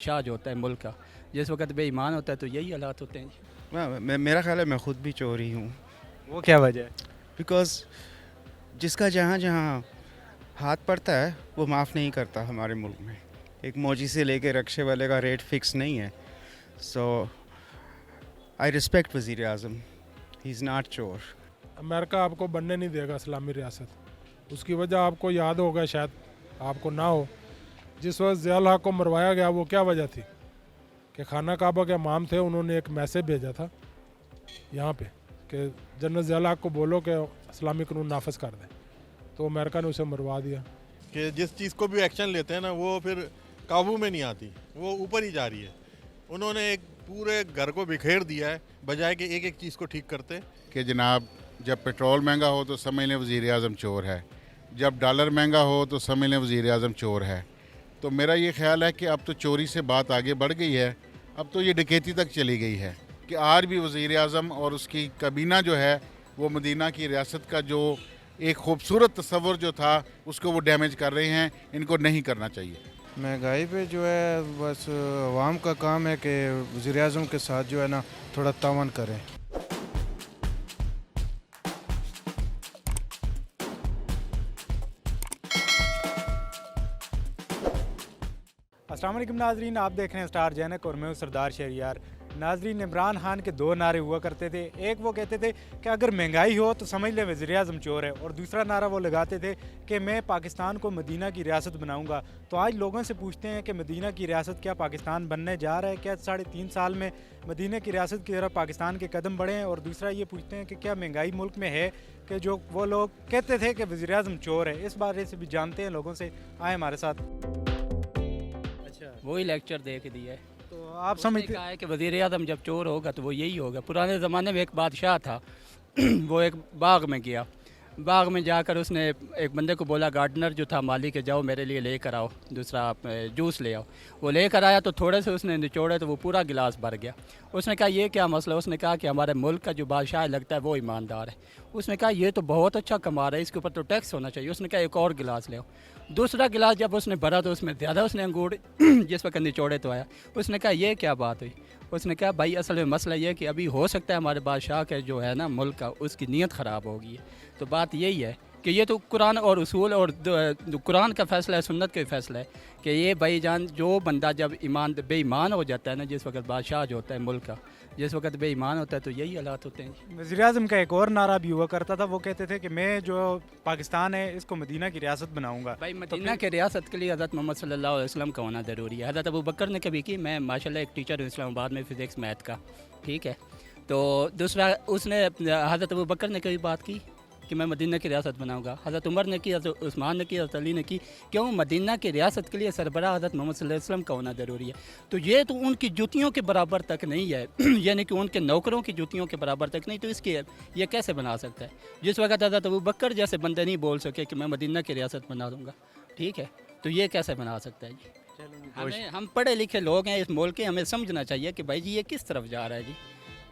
शाह जो होता है मुल्क का, जिस वक्त बेईमान होता है तो यही हालात होते हैं जी। मेरा ख्याल है मैं ख़ुद भी चोर ही हूँ। वो क्या वजह है? बिकॉज़ जिसका जहाँ जहाँ हाथ पड़ता है वो माफ़ नहीं करता हमारे मुल्क में। एक मौजी से लेके रक्शे वाले का रेट फिक्स नहीं है। सो आई रिस्पेक्ट वज़ीर आज़म, ही इज़ नॉट चोर। अमेरिका आपको बनने नहीं देगा इस्लामी रियासत। उसकी वजह आपको याद होगा, शायद आपको ना हो। जिस वक्त ज़िया हक को मरवाया गया वो क्या वजह थी कि खाना काबा के इमाम थे, उन्होंने एक मैसेज भेजा था यहाँ पे कि जनरल ज़िया हक को बोलो कि इस्लामी कानून नाफिज कर दें, तो अमेरिका ने उसे मरवा दिया। कि जिस चीज़ को भी एक्शन लेते हैं ना वो फिर काबू में नहीं आती, वो ऊपर ही जा रही है। उन्होंने एक पूरे घर को बिखेर दिया है बजाय कि एक एक चीज़ को ठीक करते। कि जनाब जब पेट्रोल महंगा हो तो समझ लें वज़ीर आज़म चोर है, जब डॉलर महंगा हो तो समझ लें वज़ीर आज़म चोर है। तो मेरा ये ख्याल है कि अब तो चोरी से बात आगे बढ़ गई है, अब तो ये डकैती तक चली गई है कि आज भी वज़ीर आज़म और उसकी काबीना जो है वो मदीना की रियासत का जो एक खूबसूरत तस्वर जो था उसको वो डैमेज कर रहे हैं। इनको नहीं करना चाहिए। महंगाई पे जो है बस अवाम का काम है कि वज़ीर आज़म के साथ जो है ना थोड़ा तावन करें। अस्सलाम वालेकुम नाजरीन, आप देख रहे हैं स्टार जैनक और मैं हूं सरदार शहरियार। नाजरीन, इमरान खान के दो नारे हुआ करते थे। एक वो कहते थे कि अगर महंगाई हो तो समझ ले वज़ीर आज़म चोर है, और दूसरा नारा वो लगाते थे कि मैं पाकिस्तान को मदीना की रियासत बनाऊंगा। तो आज लोगों से पूछते हैं कि मदीना की रियासत क्या पाकिस्तान बनने जा रहा है? क्या 3.5 साल में मदीना की रियासत की तरफ पाकिस्तान के कदम बढ़े हैं? और दूसरा ये पूछते हैं कि क्या महंगाई मुल्क में है कि जो वो लोग कहते थे कि वज़ीर आज़म चोर है? इस बारे से भी जानते हैं लोगों से, आए हमारे साथ। अच्छा, वही लेक्चर दे के दिया है। तो आप उसने समझते कहा है कि वज़ीर आज़म जब चोर होगा तो वो यही होगा। पुराने ज़माने में एक बादशाह था वो एक बाग में गया, बाग में जाकर उसने एक बंदे को बोला, गार्डनर जो था माली के, जाओ मेरे लिए लेकर आओ दूसरा जूस ले आओ। वो लेकर आया तो थोड़े से उसने निचोड़े तो वो पूरा गिलास भर गया। उसने कहा ये क्या मसला? उसने कहा कि हमारे मुल्क का जो बादशाह लगता है वो ईमानदार है। उसने कहा ये तो बहुत अच्छा कमा रहा है, इसके ऊपर तो टैक्स होना चाहिए। उसने कहा एक और गिलास ले आओ। दूसरा गिलास जब उसने भरा तो उसमें ज़्यादा उसने अंगूर जिस वक्त निचोड़े तो आया। उसने कहा ये क्या बात हुई? उसने कहा भाई असल में मसला ये है कि अभी हो सकता है हमारे बादशाह के जो है ना मुल्क का, उसकी नीयत ख़राब हो गई है। तो बात यही है कि ये तो कुरान और उसूल और कुरान का फ़ैसला है, सुन्नत का फ़ैसला है कि ये भाईजान जो बंदा जब बेईमान हो जाता है ना, जिस वक्त बादशाह जो होता है मुल्क का, जिस वक्त बेईमान होता है तो यही हालात होते हैं। वज़ीर आज़म का एक और नारा भी हुआ करता था, वो कहते थे कि मैं जो पाकिस्तान है इसको मदीना की रियासत बनाऊंगा। भाई मदीना के रियासत के लिए हज़रत मोहम्मद सल्लल्लाहु अलैहि वसल्लम का होना ज़रूरी है। हज़रत अबू बकर ने कभी की, मैं माशाल्लाह एक टीचर हूँ इस्लामाबाद में फ़िज़िक्स मैथ का, ठीक है। तो दूसरा उसने हज़रत अबू बकर ने कभी बात की कि मैं मदीना की रियासत बनाऊंगा। हज़रत उमर ने की, हज़रत उस्मान ने की, हज़रत अली ने की। क्यों? मदीना की रियासत के लिए सरबराह हज़रत मोहम्मद सल्लल्लाहु अलैहि वसल्लम का होना ज़रूरी है। तो ये तो उनकी जूतियों के बराबर तक नहीं है यानी कि उनके नौकरों की जूतियों के बराबर तक नहीं। तो इसकी ये कैसे बना सकता है? जिस वक्त हज़रत अबू बकर जैसे बंदे नहीं बोल सके कि मैं मदीना की रियासत बना दूँगा, ठीक है, तो ये कैसे बना सकता है जी? हम पढ़े लिखे लोग हैं इस मुल्क के, हमें समझना चाहिए कि भाई जी ये किस तरफ जा रहा है जी,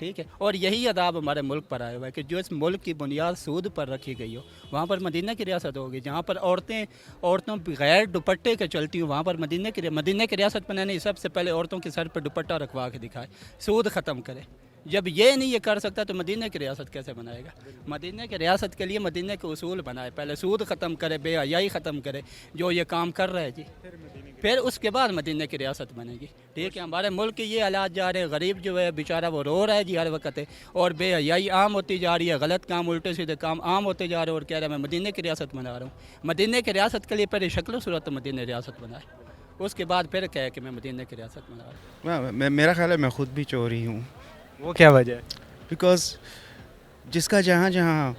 ठीक है। और यही अदाब हमारे मुल्क पर आया हुआ है कि जो इस मुल्क की बुनियाद सूद पर रखी गई हो, वहाँ पर मदीना की रियासत होगी। जहाँ पर औरतों बगैर दुपट्टे के चलती हो, वहाँ पर मदीना की रियासत बनाने सबसे पहले औरतों के सर पर दुपट्टा रखवा के दिखाए, सूद ख़त्म करे। जब ये नहीं ये कर सकता तो मदीना की रियासत कैसे बनाएगा? मदीना की रियासत के लिए मदीना के उसूल बनाए, पहले सूद ख़त्म करे, बेहयाई ख़त्म करे, जो ये काम कर रहे हैं जी, फिर उसके बाद मदीना की रियासत बनेगी, ठीक है। हमारे मुल्क के ये हालात जा रहे हैं, गरीब जो है बेचारा वो रो रहा है जी हर वक्त है, और बेहयाई आम होती जा रही है, गलत काम उल्टे सीधे काम आम होते जा रहे हैं, और कह रहा है मैं मदीना की रियासत बना रहा हूँ। मदीना की रियासत के लिए पहले शक्ल सूरत मदीना रियासत बनाए, उसके बाद फिर कहे कि मैं मदीना की रियासत बना रहा हूँ। मेरा ख्याल है मैं ख़ुद भी चोर ही हूँ। वो क्या वजह है? बिकॉज़ जिसका जहाँ जहाँ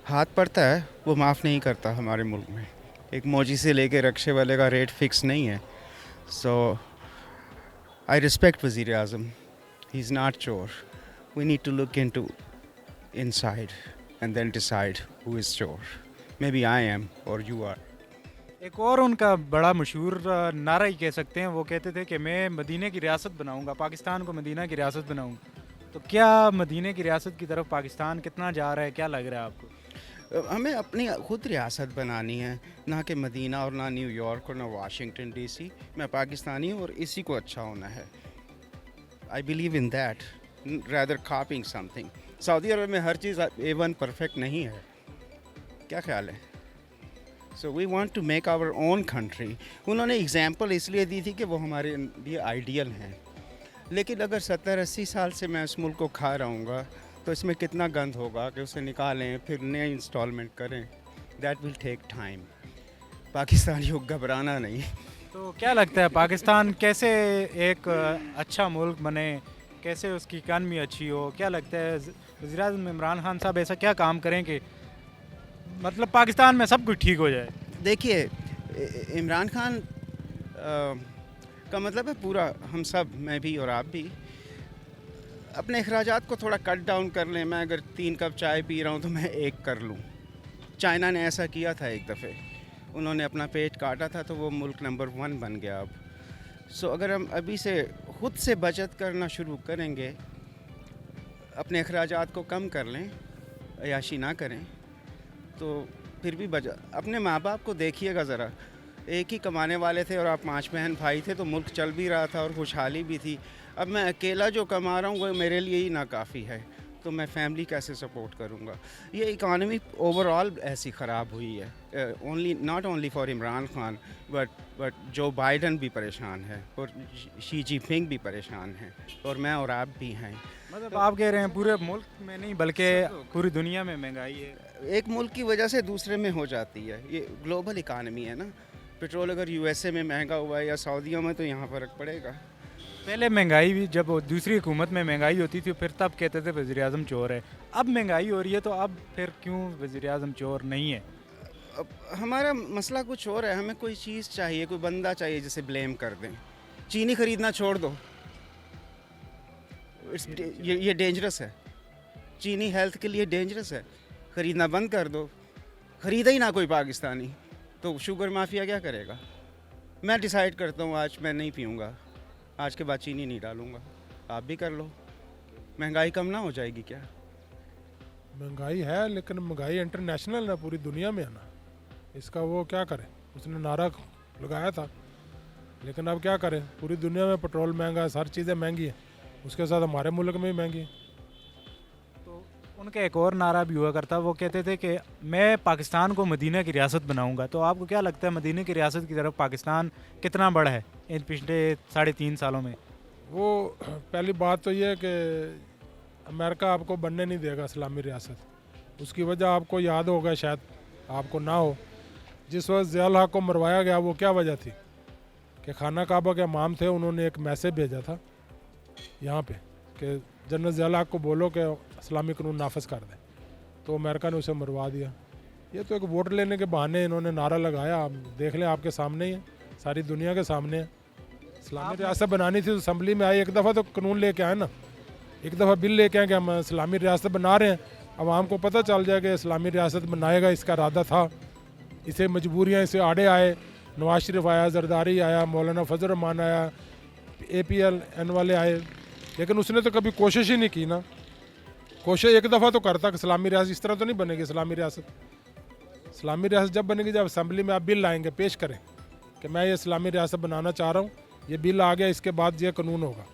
हाथ पड़ता है वो माफ़ नहीं करता हमारे मुल्क में। एक मौजी से लेके रक्शे वाले का रेट फिक्स नहीं है। सो आई रिस्पेक्ट वज़ीर आज़म, ही इज़ नॉट चोर। We need to look into inside and then decide who is चोर। मे बी आई एम और यू आर। एक और उनका बड़ा मशहूर नारा ही कह सकते हैं, वो कहते थे कि मैं मदीने की रियासत बनाऊंगा, पाकिस्तान को मदीना की रियासत बनाऊंगा। तो क्या मदीने की रियासत की तरफ पाकिस्तान कितना जा रहा है, क्या लग रहा है आपको? हमें अपनी खुद रियासत बनानी है, ना कि मदीना और ना न्यू यॉर्क और ना वाशिंगटन डीसी। मैं पाकिस्तानी हूँ और इसी को अच्छा होना है। I believe in that rather copying something. Saudi Arab में हर चीज़ A1 परफेक्ट नहीं है, क्या ख्याल है? So we want to make our own country. उन्होंने एग्जांपल इसलिए दी थी कि वो हमारे लिए आइडियल हैं, लेकिन अगर 70-80 साल से मैं इस मुल्क को खा रहूँगा तो इसमें कितना गंद होगा कि उसे निकालें फिर नए इंस्टॉलमेंट करें। That will take time. पाकिस्तानियों को घबराना नहीं। तो क्या लगता है पाकिस्तान कैसे एक अच्छा मुल्क बने, कैसे उसकी इकानमी अच्छी हो? क्या लगता है वज़ीर-ए-आज़म इमरान खान साहब ऐसा क्या काम करें कि मतलब पाकिस्तान में सब कुछ ठीक हो जाए? देखिए, इमरान खान का मतलब है पूरा हम सब, मैं भी और आप भी, अपने अखराजात को थोड़ा कट डाउन कर लें। मैं अगर 3 कप चाय पी रहा हूँ तो मैं 1 कर लूँ। चाइना ने ऐसा किया था एक दफ़े, उन्होंने अपना पेट काटा था तो वो मुल्क नंबर 1 बन गया अब। सो अगर हम अभी से खुद से बचत करना शुरू करेंगे, अपने अखराजात को कम कर लें, अयाशी ना करें, तो फिर भी अपने माँ बाप को देखिएगा ज़रा, एक ही कमाने वाले थे और आप 5 बहन भाई थे तो मुल्क चल भी रहा था और खुशहाली भी थी। अब मैं अकेला जो कमा रहा हूँ वो मेरे लिए ही नाकाफ़ी है, तो मैं फैमिली कैसे सपोर्ट करूँगा? ये इकानमी ओवरऑल ऐसी ख़राब हुई है, not only for Imran Khan but जो बाइडन भी परेशान है और शी जिनपिंग भी परेशान है और मैं और आप भी हैं। मतलब आप कह रहे हैं पूरे मुल्क में नहीं बल्कि पूरी दुनिया में महंगाई है। एक मुल्क की वजह से दूसरे में हो जाती है, ये ग्लोबल इकानमी है ना। पेट्रोल अगर यूएसए में महंगा हुआ है या सऊदीयों में तो यहाँ फ़र्क पड़ेगा। पहले महंगाई भी जब दूसरी हुकूमत में महंगाई होती थी फिर तब कहते थे वज़ीर-ए-आज़म चोर है। अब महंगाई हो रही है तो अब फिर क्यों वज़ीर-ए-आज़म चोर नहीं है? अब हमारा मसला कुछ और है, हमें कोई चीज़ चाहिए, कोई बंदा चाहिए जिसे ब्लेम कर दें। चीनी ख़रीदना छोड़ दो, ये डेंजरस है। चीनी हेल्थ के लिए डेंजरस है, ख़रीदना बंद कर दो। ख़रीदा ही ना कोई पाकिस्तानी तो शुगर माफिया क्या करेगा? मैं डिसाइड करता हूँ आज मैं नहीं पीऊँगा, आज के बाद चीनी नहीं डालूँगा, आप भी कर लो। महंगाई कम ना हो जाएगी क्या? महंगाई है लेकिन महंगाई इंटरनेशनल है, पूरी दुनिया में है ना। इसका वो क्या करे, उसने नारा लगाया था, लेकिन अब क्या करें, पूरी दुनिया में पेट्रोल महंगा है, हर चीज़ें महंगी है, उसके साथ हमारे मुल्क में भी महंगी है। तो उनका एक और नारा भी हुआ करता, वो कहते थे कि मैं पाकिस्तान को मदीना की रियासत बनाऊंगा। तो आपको क्या लगता है मदीना की रियासत की तरफ पाकिस्तान कितना बड़ा है इन पिछले 3.5 सालों में? वो पहली बात तो ये है कि अमेरिका आपको बनने नहीं देगा इस्लामी रियासत। उसकी वजह आपको याद होगा, शायद आपको ना हो, जिस वक्त ज़िया-उल हक को मरवाया गया वो क्या वजह थी कि खाना काबा के इमाम थे, उन्होंने एक मैसेज भेजा था यहाँ पे कि जनरल ज़िया-उल हक को बोलो कि इस्लामी कानून नाफिज कर दें, तो अमेरिका ने उसे मरवा दिया। ये तो एक वोट लेने के बहाने इन्होंने नारा लगाया, आप देख लें, आपके सामने ही है, सारी दुनिया के सामने है। इस्लामी रियासत बनानी थी तो असम्बली में आए, एक दफ़ा तो कानून लेके आए ना, एक दफ़ा बिल लेके आए कि हम इस्लामी रियासत बना रहे हैं। आवाम को पता चल जाए कि इस्लामी रियासत बनाएगा, इसका इरादा था, इसे मजबूरियाँ, इसे आड़े आए। नवाज शरीफ आया, जरदारी आया, मौलाना फजल रहमान आया, APLN वाले आए, लेकिन उसने तो कभी कोशिश ही नहीं की ना। कोशिश एक दफ़ा तो करता कि इस्लामी रियासत इस तरह तो नहीं बनेगी। इस्लामी रियासत जब बनेगी जब असम्बली में आप बिल लाएंगे, पेश करें कि मैं ये इस्लामी रियासत बनाना चाह रहा हूँ, ये बिल आ गया, इसके बाद ये कानून होगा।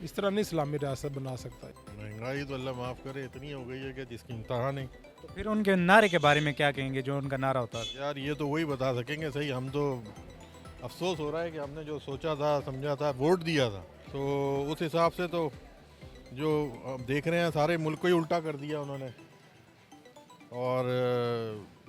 इस तरह नहीं इस्लामी रियासत बना सकता है। महंगाई तो अल्लाह माफ़ करे इतनी हो गई है कि जिसकी इंतहा नहीं। तो फिर उनके नारे के बारे में क्या कहेंगे, जो उनका नारा होता है? यार ये तो वही बता सकेंगे सही, हम तो अफसोस हो रहा है कि हमने जो सोचा था, समझा था, वोट दिया था, तो उस हिसाब से तो जो अब देख रहे हैं सारे मुल्क को ही उल्टा कर दिया उन्होंने। और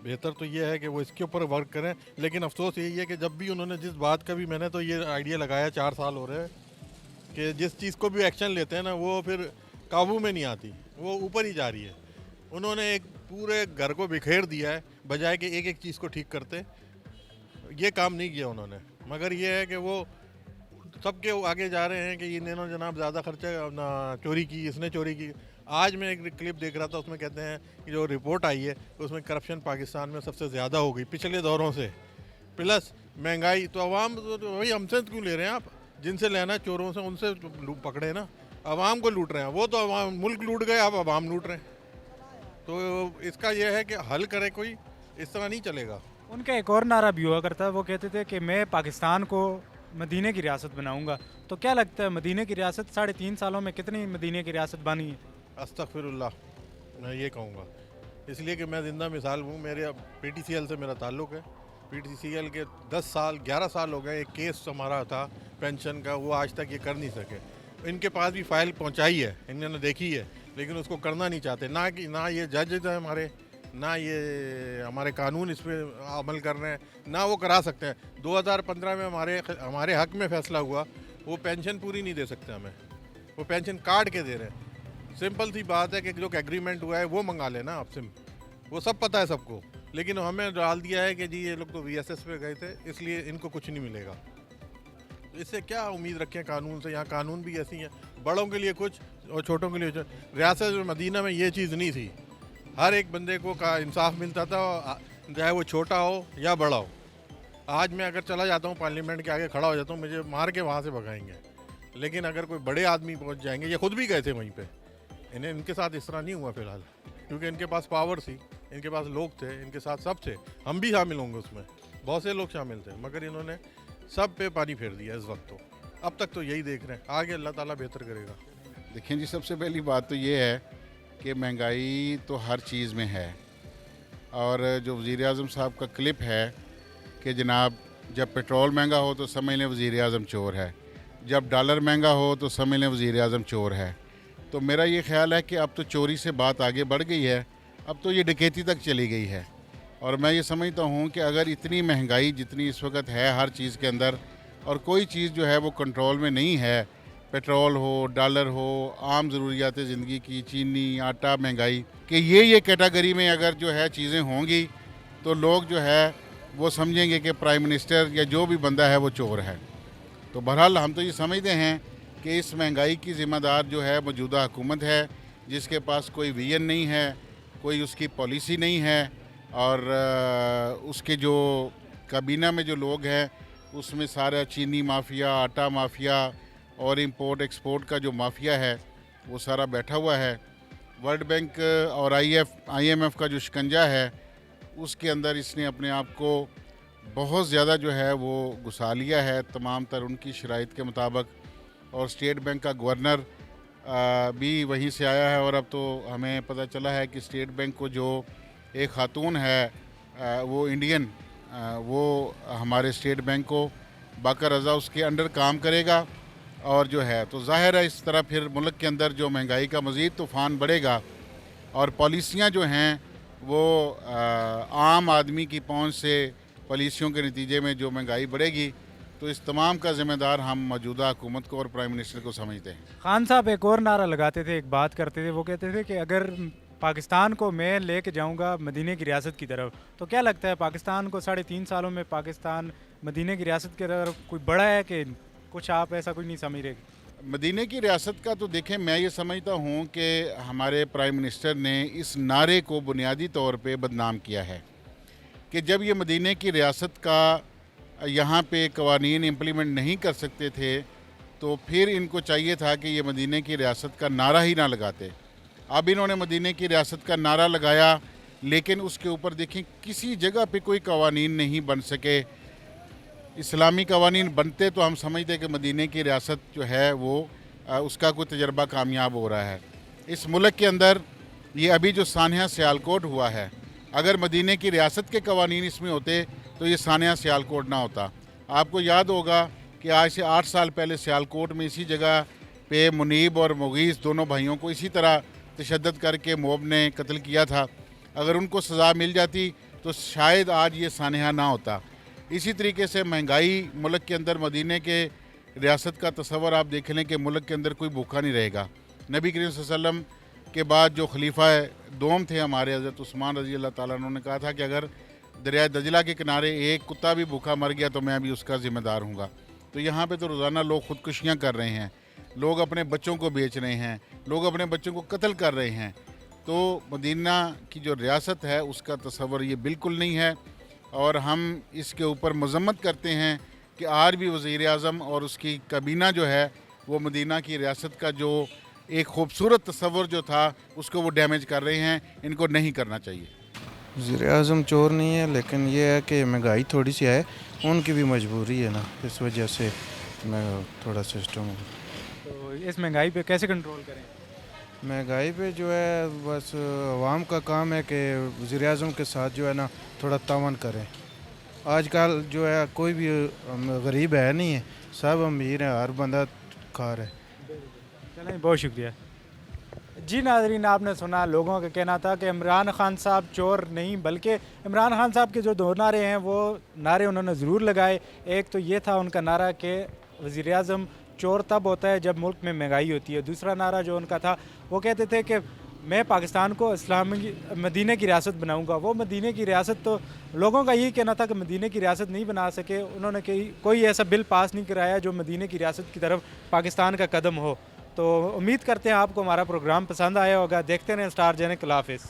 बेहतर तो ये है कि वो इसके ऊपर वर्क करें, लेकिन अफसोस यही है कि जब भी उन्होंने जिस बात का भी, मैंने तो ये आइडिया लगाया 4 साल हो रहे हैं कि जिस चीज़ को भी एक्शन लेते हैं ना वो फिर काबू में नहीं आती, वो ऊपर ही जा रही है। उन्होंने एक पूरे घर को बिखेर दिया है, बजाय कि एक एक चीज़ को ठीक करते। ये काम नहीं किया उन्होंने, मगर ये है कि वो सबके आगे जा रहे हैं कि इन्होंने जनाब ज़्यादा खर्चा ना चोरी की, इसने चोरी की। आज मैं एक क्लिप देख रहा था, उसमें कहते हैं कि जो रिपोर्ट आई है उसमें करप्शन पाकिस्तान में सबसे ज़्यादा हो गई पिछले दौरों से, प्लस महंगाई। तो अवाम तो वही हमसे क्यों ले रहे हैं आप? जिनसे लेना है चोरों से, उनसे पकड़े ना, अवाम को लूट रहे हैं। वो तो अवाम मुल्क लूट गए, आप अवाम लूट रहे हैं। तो इसका यह है कि हल करे कोई, इस तरह नहीं चलेगा। उनका एक और नारा भी हुआ करता है, वो कहते थे कि मैं पाकिस्तान को मदीने की रियासत बनाऊंगा। तो क्या लगता है मदीने की रियासत 3.5 सालों में कितनी मदीने की रियासत बनी है? अस्तगफिरुल्लाह, मैं ये कहूँगा, इसलिए कि मैं ज़िंदा मिसाल हूँ। मेरे PTCL से मेरा ताल्लुक़ है। PTCL के 11 साल हो गए। एक केस हमारा था पेंशन का, वो आज तक ये कर नहीं सके। इनके पास भी फाइल पहुँचाई है, इन्होंने देखी है, लेकिन उसको करना नहीं चाहते। ना ये जज हैं हमारे, ना ये हमारे कानून इस पर अमल कर रहे हैं, ना वो करा सकते हैं। 2015 में हमारे हक में फैसला हुआ, वो पेंशन पूरी नहीं दे सकते हमें, वो पेंशन काट के दे रहे हैं। सिंपल सी बात है कि जो एग्रीमेंट हुआ है वो मंगा लेना आपसे, वो सब पता है सबको, लेकिन हमें डाल दिया है कि जी ये लोग तो VSS पे गए थे, इसलिए इनको कुछ नहीं मिलेगा। इससे क्या उम्मीद रखें कानून से? यहाँ कानून भी ऐसी हैं, बड़ों के लिए कुछ और छोटों के लिए कुछ। रियासत मदीना में ये चीज़ नहीं थी, हर एक बंदे को का इंसाफ मिलता था, चाहे वो छोटा हो या बड़ा हो। आज मैं अगर चला जाता हूँ पार्लियामेंट के आगे खड़ा हो जाता हूँ, मुझे मार के वहाँ से भगाएंगे। लेकिन अगर कोई बड़े आदमी पहुँच जाएंगे, ये खुद भी गए थे वहीं पे, इनके साथ इस तरह नहीं हुआ फ़िलहाल, क्योंकि इनके पास पावर थी, इनके पास लोग थे, इनके साथ सब थे। हम भी शामिल होंगे उसमें, बहुत से लोग शामिल थे, मगर इन्होंने सब पे पानी फेर दिया इस वक्त। तो अब तक तो यही देख रहे हैं, आगे अल्लाह ताला बेहतर करेगा। देखिए जी, सबसे पहली बात तो ये है कि महंगाई तो हर चीज़ में है। और जो वज़ीर-ए-आज़म साहब का क्लिप है कि जनाब जब पेट्रोल महंगा हो तो समझ लें वज़ीर-ए-आज़म चोर है, जब डॉलर महंगा हो तो समझ लें वज़ीर-ए-आज़म चोर है। तो मेरा ये ख्याल है कि अब तो चोरी से बात आगे बढ़ गई है, अब तो ये डकैती तक चली गई है। और मैं ये समझता हूँ कि अगर इतनी महंगाई जितनी इस वक्त है हर चीज़ के अंदर, और कोई चीज़ जो है वो कंट्रोल में नहीं है, पेट्रोल हो, डॉलर हो, आम ज़रूरियात ज़िंदगी की, चीनी, आटा, महंगाई, कि ये कैटेगरी में अगर जो है चीज़ें होंगी तो लोग जो है वो समझेंगे कि प्राइम मिनिस्टर या जो भी बंदा है वो चोर है। तो बहरहाल हम तो ये समझते हैं कि इस महंगाई की ज़िम्मेदार जो है मौजूदा हुकूमत है, जिसके पास कोई विजन नहीं है, कोई उसकी पॉलिसी नहीं है, और उसके जो काबीना में जो लोग हैं उसमें सारा चीनी माफिया, आटा माफिया और इंपोर्ट एक्सपोर्ट का जो माफिया है वो सारा बैठा हुआ है। वर्ल्ड बैंक और IMF का जो शिकंजा है उसके अंदर इसने अपने आप को बहुत ज़्यादा जो है वो घुसा लिया है तमाम तर उनकी शराइत के मुताबिक। और स्टेट बैंक का गवर्नर भी वहीं से आया है, और अब तो हमें पता चला है कि स्टेट बैंक को जो एक खातून है वो इंडियन, वो हमारे स्टेट बैंक को बाकर रज़ा उसके अंडर काम करेगा। और जो है तो ज़ाहिर है इस तरह फिर मुल्क के अंदर जो महंगाई का मज़ीद तूफ़ान बढ़ेगा, और पॉलिसियाँ जो हैं वो आम आदमी की पहुंच से पॉलिसियों के नतीजे में जो महंगाई बढ़ेगी, तो इस तमाम का ज़िम्मेदार हम मौजूदा हुकूमत को और प्राइम मिनिस्टर को समझते हैं। खान साहब एक और नारा लगाते थे, एक बात करते थे, वो कहते थे कि अगर पाकिस्तान को मैं लेके जाऊंगा मदीने की रियासत की तरफ, तो क्या लगता है पाकिस्तान को 3.5 सालों में पाकिस्तान मदीने की रियासत की तरफ कोई बड़ा है कि कुछ आप ऐसा कुछ नहीं समझ रहे? मदीने की रियासत का तो देखें, मैं ये समझता हूँ कि हमारे प्राइम मिनिस्टर ने इस नारे को बुनियादी तौर पे बदनाम किया है कि जब ये मदीने की रियासत का यहाँ पे कवानीन इम्प्लीमेंट नहीं कर सकते थे, तो फिर इनको चाहिए था कि ये मदीने की रियासत का नारा ही ना लगाते। अब इन्होंने मदीने की रियासत का नारा लगाया, लेकिन उसके ऊपर देखें किसी जगह पे कोई कवानीन नहीं बन सके। इस्लामी कवानीन बनते तो हम समझते कि मदीने की रियासत जो है वो उसका कोई तजर्बा कामयाब हो रहा है। इस मुल्क के अंदर ये अभी जो सानिया सियालकोट हुआ है, अगर मदीने की रियासत के कवानीन इसमें होते तो ये सानिया सियालकोट ना होता। आपको याद होगा कि आज से 8 साल पहले सियालकोट में इसी जगह पे मुनीब और मुगीस दोनों भाइयों को इसी तरह तशद्दद करके मोब ने कत्ल किया था। अगर उनको सज़ा मिल जाती तो शायद आज ये सानिया ना होता। इसी तरीके से महंगाई मुल्क के अंदर, मदीने के रियासत का तस्वर आप देख लें कि मुल्क के अंदर कोई भूखा नहीं रहेगा। नबी करीम सल्लल्लाहु अलैहि वसल्लम के बाद जो खलीफा दोम थे हमारे हज़रत उस्मान रज़ी अल्लाह ताला अन्हु ने कहा था कि अगर दरिया दजला के किनारे एक कुत्ता भी भूखा मर गया तो मैं भी उसका ज़िम्मेदार हूँगा। तो यहाँ पे तो रोज़ाना लोग ख़ुदकुशियाँ कर रहे हैं, लोग अपने बच्चों को बेच रहे हैं, लोग अपने बच्चों को कत्ल कर रहे हैं। तो मदीना की जो रियासत है उसका तस्वर ये बिल्कुल नहीं है, और हम इसके ऊपर मज़म्मत करते हैं कि आज भी वज़ीर-ए-आज़म और उसकी काबीना जो है वो मदीना की रियासत का जो ایک خوبصورت تصور جو تھا اس کو وہ ڈیمیج کر رہے ہیں. ان کو نہیں کرنا چاہیے. وزیر اعظم چور نہیں ہے، لیکن یہ ہے کہ مہنگائی تھوڑی سی ہے، ان کی بھی مجبوری ہے نا، اس وجہ سے میں تھوڑا سسٹم. تو اس مہنگائی پہ کیسے کنٹرول کریں؟ مہنگائی پہ جو ہے بس عوام کا کام ہے کہ وزیر اعظم کے ساتھ جو ہے نا تھوڑا تعاون کریں. آج کل جو ہے کوئی بھی غریب ہے نہیں ہے، سب امیر ہیں، ہر بندہ کھا رہا ہے. چلیں بہت شکریہ. جی ناظرین، آپ نے سنا لوگوں کا کہنا تھا کہ عمران خان صاحب چور نہیں، بلکہ عمران خان صاحب کے جو 2 نعرے ہیں وہ نعرے انہوں نے ضرور لگائے. ایک تو یہ تھا ان کا نعرہ کہ وزیر اعظم چور تب ہوتا ہے جب ملک میں مہنگائی ہوتی ہے. دوسرا نعرہ جو ان کا تھا وہ کہتے تھے کہ میں پاکستان کو اسلامی مدینہ کی ریاست بناؤں گا. وہ مدینہ کی ریاست تو لوگوں کا یہی کہنا تھا کہ مدینہ کی ریاست نہیں بنا سکے. انہوں نے کوئی ایسا بل پاس نہیں کرایا جو مدینہ کی ریاست کی طرف پاکستان کا قدم ہو. تو امید کرتے ہیں آپ کو ہمارا پروگرام پسند آیا ہوگا. دیکھتے رہیں اسٹار جنک. اللہ حافظ.